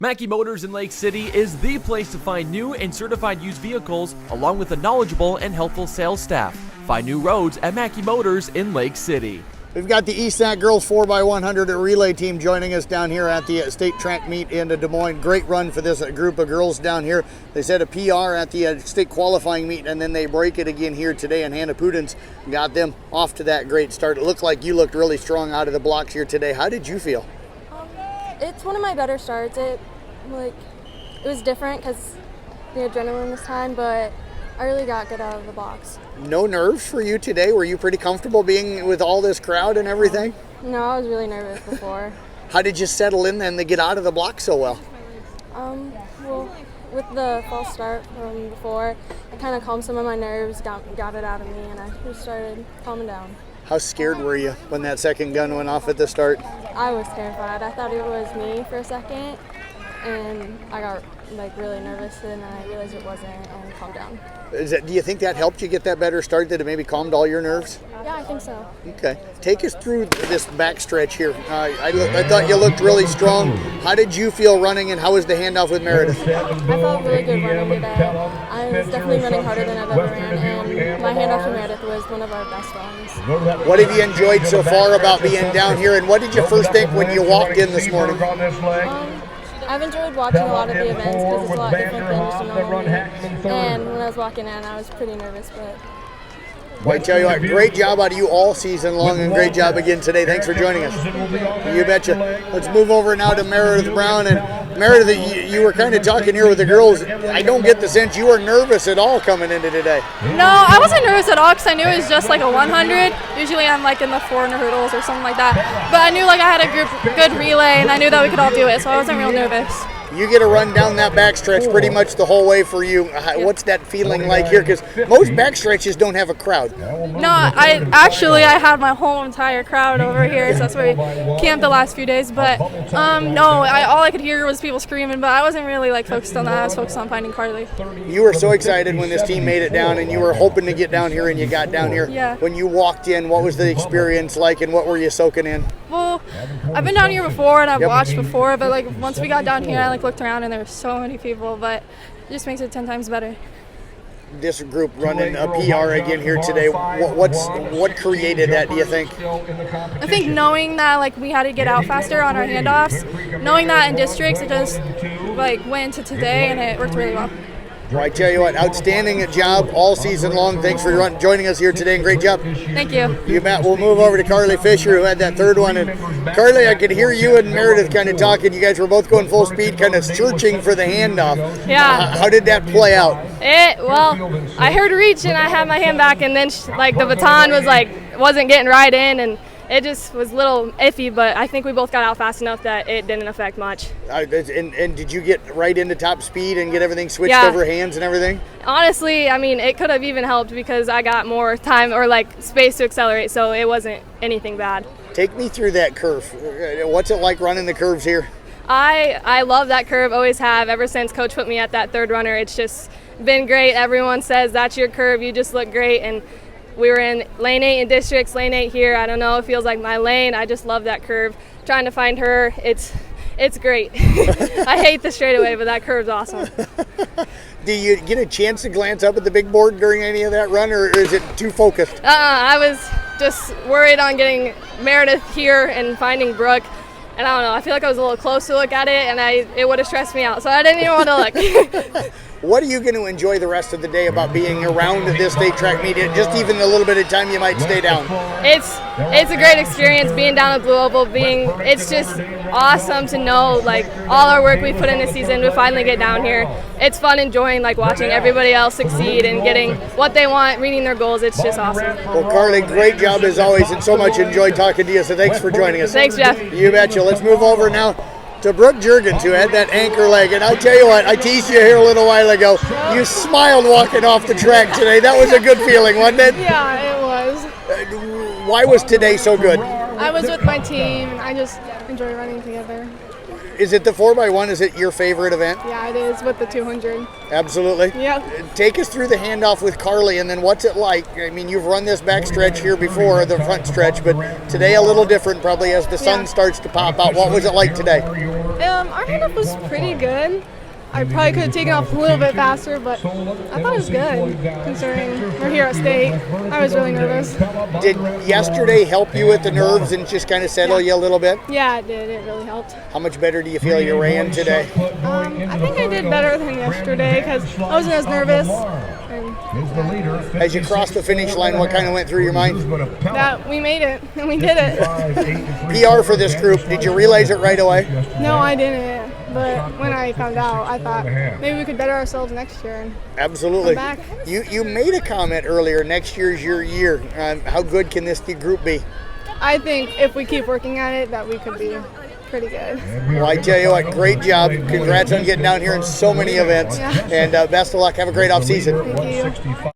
Mackey Motors in Lake City is the place to find new and certified used vehicles, along with a knowledgeable and helpful sales staff. Find new roads at Mackey Motors in Lake City. We've got the ESAC Girls 4x100 relay team joining us down here at the state track meet in Des Moines. Great run for this group of girls down here. They set a PR at the state qualifying meet, and then they break it again here today, and Hannah Pudenz got them off to that great start. It looked like you looked really strong out of the blocks here today. How did you feel? It's one of my better starts. It was different because the adrenaline this time, but I really got good out of the blocks. No nerves for you today? Were you pretty comfortable being with all this crowd and everything? No, I was really nervous before. How did you settle in then to get out of the block so well? Well, with the false start from before, I kind of calmed some of my nerves, got it out of me, and I just started calming down. How scared were you when that second gun went off at the start? I was terrified. I thought it was me for a second, and I got really nervous, and then I realized it wasn't, and calmed down. Do you think that helped you get that better start? Did it maybe calmed all your nerves? Yeah, I think so. Okay. Take us through this backstretch here. I thought you looked really strong. How did you feel running, and how was the handoff with Meredith? I felt really good running today. I was definitely running harder than I've ever ran, and my handoff to Meredith was one of our best runs. What have you enjoyed so far about being down here, and what did you first think when you walked in this morning? I've enjoyed watching a lot of the events because it's a lot different than just a normal meet. And when I was walking in, I was pretty nervous, but... Well, I tell you what, great job out of you all season long, and great job again today. Thanks for joining us. You betcha. Let's move over now to Meredith Brown. And Meredith, you were kind of talking here with the girls. I don't get the sense you were nervous at all coming into today. No, I wasn't nervous at all because I knew it was just like a 100. Usually I'm in the 400 hurdles or something like that. But I knew I had a good relay, and I knew that we could all do it, so I wasn't real nervous. You get to run down that backstretch pretty much the whole way for you. What's that feeling like here? Because most backstretches don't have a crowd. No, I had my whole entire crowd over here, so that's where we camped the last few days. But no, all I could hear was people screaming, but I wasn't really focused on that. I was focused on finding Carly. You were so excited when this team made it down, and you were hoping to get down here, and you got down here. Yeah. When you walked in, what was the experience like, and what were you soaking in? Well, I've been down here before, and I've watched before, but once we got down here, I looked around, and there were so many people, but it just makes it 10 times better. This group running a PR again here today, what created that, do you think? I think knowing that we had to get out faster on our handoffs, knowing that in districts it just went to today, and it worked really well. Well, I tell you what, outstanding job all season long. Thanks for joining us here today, and great job. Thank you. You bet. We'll move over to Carly Fischer, who had that third one. And Carly, I could hear you and Meredith kind of talking. You guys were both going full speed, kind of searching for the handoff. Yeah. How did that play out? I heard reach, and I had my hand back, and then the baton wasn't getting right in, and it just was a little iffy, but I think we both got out fast enough that it didn't affect much. And did you get right into top speed and get everything switched over hands and everything? Honestly, it could have even helped because I got more time or space to accelerate, so it wasn't anything bad. Take me through that curve. What's it like running the curves here? I love that curve, always have. Ever since Coach put me at that third runner, it's just been great. Everyone says that's your curve, you just look great, and we were in lane 8 in districts, lane 8 here. I don't know, it feels like my lane. I just love that curve. Trying to find her, it's great. I hate the straightaway, but that curve's awesome. Do you get a chance to glance up at the big board during any of that run, or is it too focused? I was just worried on getting Meredith here and finding Brooke. And I don't know, I feel like I was a little close to look at it, and it would have stressed me out, so I didn't even want to look. What are you going to enjoy the rest of the day about being around this state track meet, just even a little bit of time you might stay down? It's a great experience being down at Blue Oval. It's just awesome to know all our work we put in this season to finally get down here. It's fun enjoying watching everybody else succeed and getting what they want, reading their goals. It's just awesome. Well, Carly, great job as always, and so much enjoyed talking to you, so thanks for joining us. Thanks, Jeff. You betcha. Let's move over now to Brooke Jergens, who had that anchor leg. And I tell you what, I teased you here a little while ago. You smiled walking off the track today. That was a good feeling, wasn't it? Yeah, it was. Why was today so good? I was with my team, and I just enjoy running together. Is it the 4x1? Is it your favorite event? Yeah, it is, with the 200. Absolutely. Yep. Take us through the handoff with Carly, and then what's it like? I mean, you've run this back stretch here before, the front stretch, but today a little different probably as the sun starts to pop out. What was it like today? Our handoff was pretty good. I probably could have taken off a little bit faster, but I thought it was good, considering we're here at state. I was really nervous. Did yesterday help you with the nerves and just kind of settle you a little bit? Yeah, it did. It really helped. How much better do you feel you ran today? I think I did better than yesterday because I wasn't as nervous. And As you crossed the finish line, what kind of went through your mind? that we made it, and we did it. PR for this group, did you realize it right away? No, I didn't. But when I found out, I thought maybe we could better ourselves next year. And Absolutely. Come back. You made a comment earlier, next year's your year. How good can this group be? I think if we keep working at it, that we could be pretty good. Well, I tell you what, great job. Congrats on getting down here in so many events. Yeah. And best of luck. Have a great off season. Thank you.